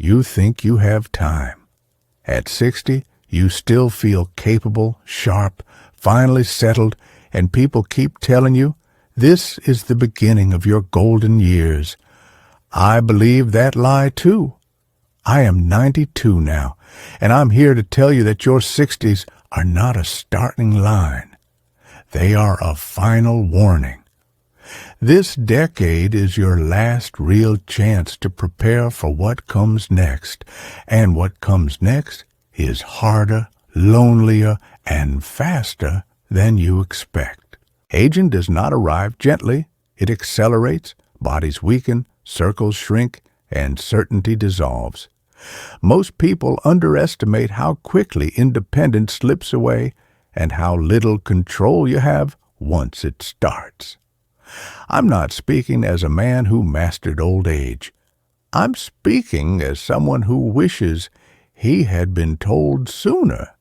you think you have time. At 60, you still feel capable, sharp, finally settled, and people keep telling you this is the beginning of your golden years. I believe that lie too. I am 92 now, and I'm here to tell you that your 60s are not a starting line. They are a final warning. This decade is your last real chance to prepare for what comes next, and what comes next is harder, lonelier, and faster than you expect. Aging does not arrive gently. It accelerates, bodies weaken, circles shrink, and certainty dissolves. Most people underestimate how quickly independence slips away and how little control you have once it starts. I'm not speaking as a man who mastered old age. I'm speaking as someone who wishes he had been told sooner.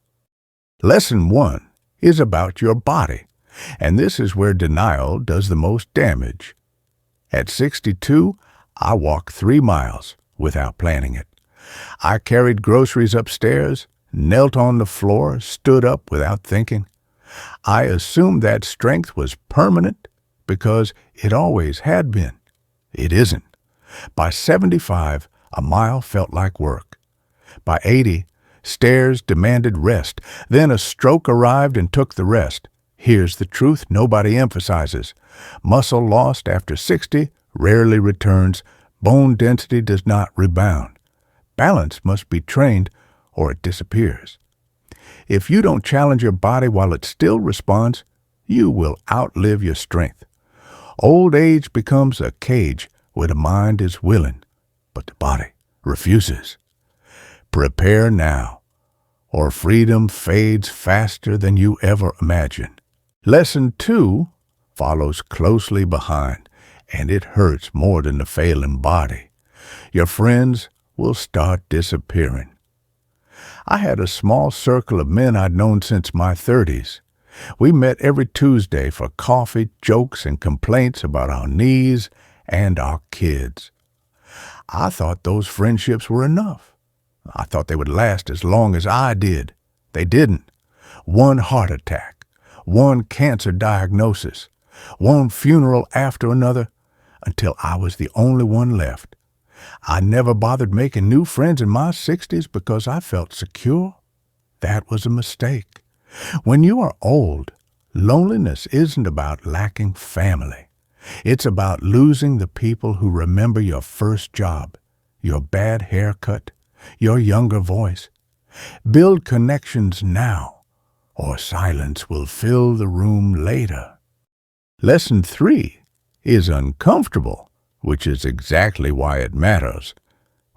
Lesson 1 is about your body, and this is where denial does the most damage. At 62, I walked 3 miles without planning it. I carried groceries upstairs, knelt on the floor, stood up without thinking. I assumed that strength was permanent because it always had been. It isn't. By 75, a mile felt like work. By 80, stairs demanded rest. Then a stroke arrived and took the rest. Here's the truth nobody emphasizes. Muscle lost after 60 rarely returns. Bone density does not rebound. Balance must be trained or it disappears. If you don't challenge your body while it still responds, you will outlive your strength. Old age becomes a cage where the mind is willing, but the body refuses. Prepare now, or freedom fades faster than you ever imagined. Lesson 2 follows closely behind, and it hurts more than the failing body. Your friends will start disappearing. I had a small circle of men I'd known since my 30s. We met every Tuesday for coffee, jokes, and complaints about our knees and our kids. I thought those friendships were enough. I thought they would last as long as I did. They didn't. One heart attack, one cancer diagnosis, one funeral after another, until I was the only one left. I never bothered making new friends in my 60s because I felt secure. That was a mistake. When you are old, loneliness isn't about lacking family. It's about losing the people who remember your first job, your bad haircut, your younger voice. Build connections now, or silence will fill the room later. Lesson 3 is uncomfortable, which is exactly why it matters.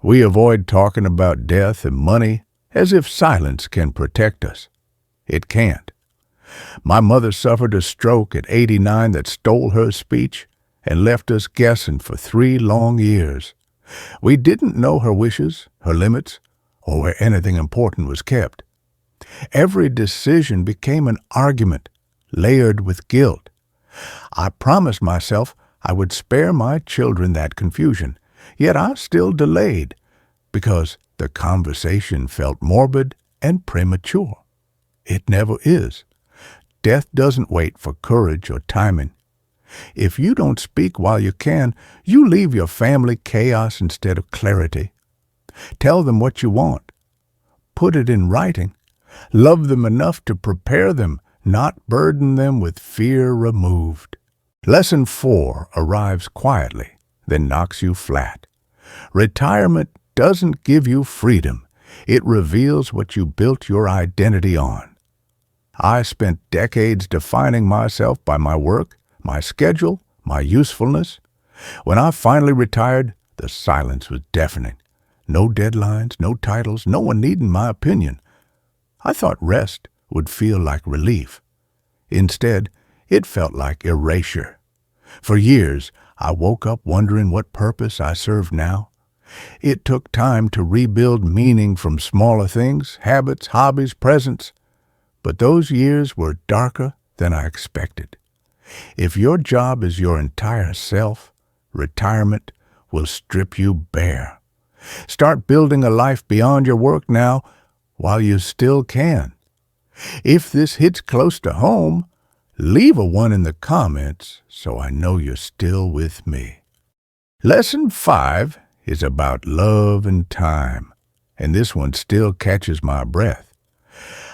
We avoid talking about death and money as if silence can protect us. It can't. My mother suffered a stroke at 89 that stole her speech and left us guessing for 3 long years. We didn't know her wishes, her limits, or where anything important was kept. Every decision became an argument, layered with guilt. I promised myself I would spare my children that confusion, yet I still delayed because the conversation felt morbid and premature. It never is. Death doesn't wait for courage or timing. If you don't speak while you can, you leave your family chaos instead of clarity. Tell them what you want. Put it in writing. Love them enough to prepare them, not burden them with fear removed. Lesson 4 arrives quietly, then knocks you flat. Retirement doesn't give you freedom. It reveals what you built your identity on. I spent decades defining myself by my work, my schedule, my usefulness. When I finally retired, the silence was deafening. No deadlines, no titles, no one needing my opinion. I thought rest would feel like relief. Instead, it felt like erasure. For years, I woke up wondering what purpose I served now. It took time to rebuild meaning from smaller things, habits, hobbies, presents. But those years were darker than I expected. If your job is your entire self, retirement will strip you bare. Start building a life beyond your work now while you still can. If this hits close to home, leave a 1 in the comments so I know you're still with me. Lesson 5 is about love and time, and this one still catches my breath.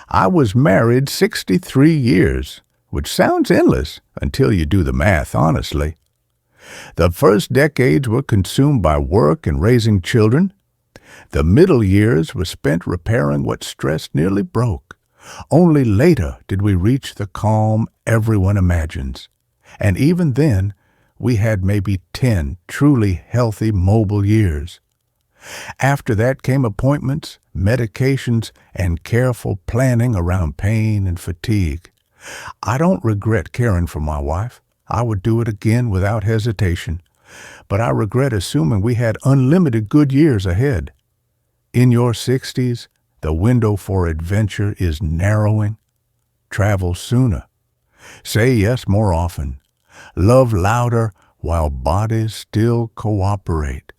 I was married 63 years, which sounds endless until you do the math honestly. The first decades were consumed by work and raising children. The middle years were spent repairing what stress nearly broke. Only later did we reach the calm everyone imagines. And even then, we had maybe 10 truly healthy mobile years. After that came appointments, medications, and careful planning around pain and fatigue. I don't regret caring for my wife. I would do it again without hesitation. But I regret assuming we had unlimited good years ahead. In your 60s, the window for adventure is narrowing. Travel sooner. Say yes more often. Love louder while bodies still cooperate.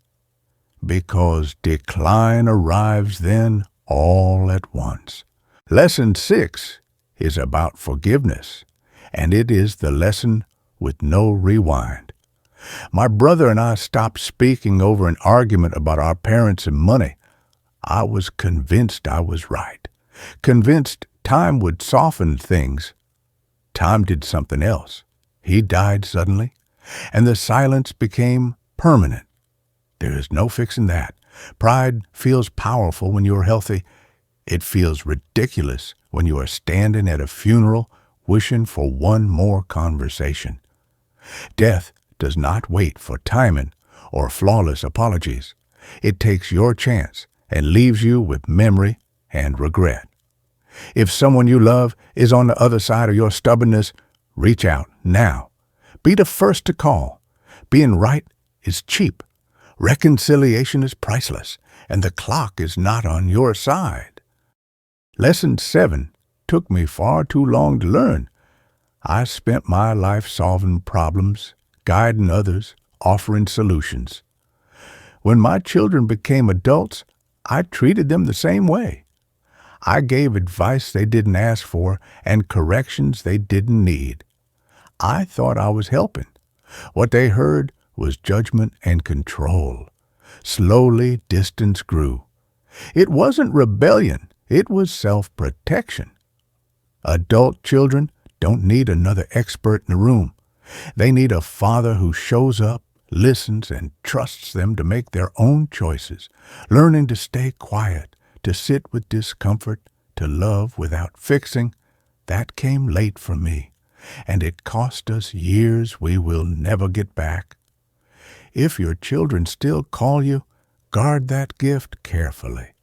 Because decline arrives then all at once. Lesson 6 is about forgiveness, and it is the lesson with no rewind. My brother and I stopped speaking over an argument about our parents and money. I was convinced I was right, convinced time would soften things. Time did something else. He died suddenly, and the silence became permanent. There is no fixing that. Pride feels powerful when you are healthy. It feels ridiculous when you are standing at a funeral wishing for one more conversation. Death does not wait for timing or flawless apologies. It takes your chance and leaves you with memory and regret. If someone you love is on the other side of your stubbornness, reach out now. Be the first to call. Being right is cheap. Reconciliation is priceless, and the clock is not on your side. Lesson 7 took me far too long to learn. I spent my life solving problems, guiding others, offering solutions. When my children became adults, I treated them the same way. I gave advice they didn't ask for and corrections they didn't need. I thought I was helping. What they heard was judgment and control. Slowly, distance grew. It wasn't rebellion, it was self-protection. Adult children don't need another expert in the room. They need a father who shows up, listens, and trusts them to make their own choices, learning to stay quiet, to sit with discomfort, to love without fixing. That came late for me, and it cost us years we will never get back. If your children still call you, guard that gift carefully.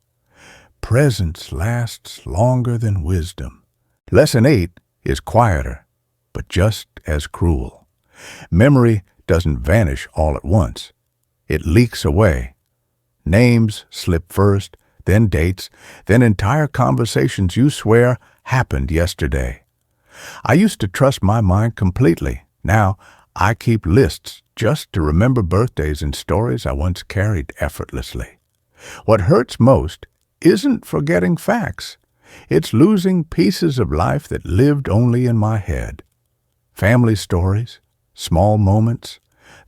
Presence lasts longer than wisdom. Lesson 8 is quieter, but just as cruel. Memory doesn't vanish all at once. It leaks away. Names slip first, then dates, then entire conversations you swear happened yesterday. I used to trust my mind completely. Now I keep lists just to remember birthdays and stories I once carried effortlessly. What hurts most isn't forgetting facts. It's losing pieces of life that lived only in my head. Family stories, small moments,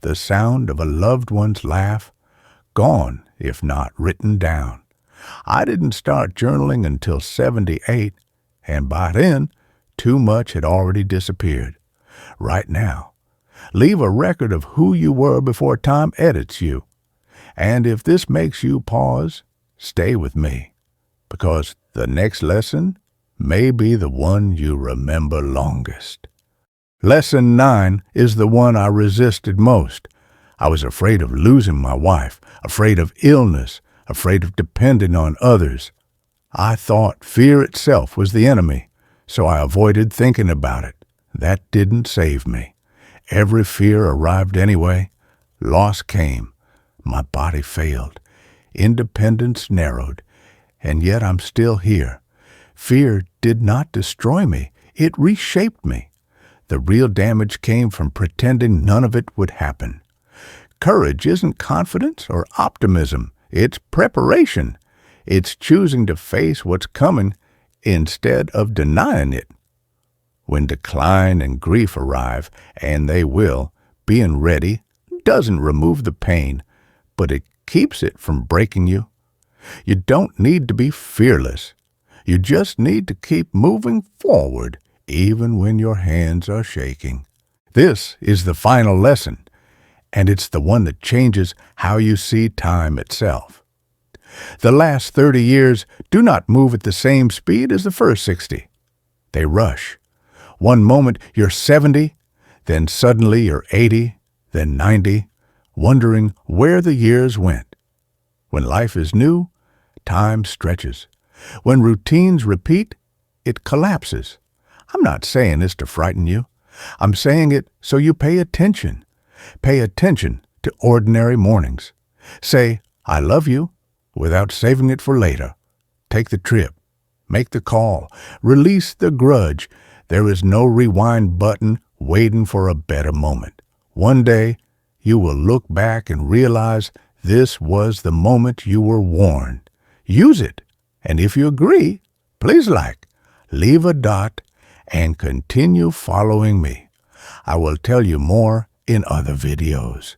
the sound of a loved one's laugh, gone if not written down. I didn't start journaling until 78, and by then, too much had already disappeared. Right now, leave a record of who you were before time edits you. And if this makes you pause, stay with me, because the next lesson may be the one you remember longest. Lesson 9 is the one I resisted most. I was afraid of losing my wife, afraid of illness, afraid of depending on others. I thought fear itself was the enemy, so I avoided thinking about it. That didn't save me. Every fear arrived anyway. Loss came. My body failed. Independence narrowed. And yet I'm still here. Fear did not destroy me. It reshaped me. The real damage came from pretending none of it would happen. Courage isn't confidence or optimism. It's preparation. It's choosing to face what's coming instead of denying it. When decline and grief arrive, and they will, being ready doesn't remove the pain, but it keeps it from breaking you. You don't need to be fearless. You just need to keep moving forward, even when your hands are shaking. This is the final lesson, and it's the one that changes how you see time itself. The last 30 years do not move at the same speed as the first 60. They rush. One moment you're 70, then suddenly you're 80, then 90, wondering where the years went. When life is new, time stretches. When routines repeat, it collapses. I'm not saying this to frighten you. I'm saying it so you pay attention. Pay attention to ordinary mornings. Say, I love you, without saving it for later. Take the trip. Make the call. Release the grudge. There is no rewind button waiting for a better moment. One day, you will look back and realize this was the moment you were warned. Use it, and if you agree, please leave a dot, and continue following me. I will tell you more in other videos.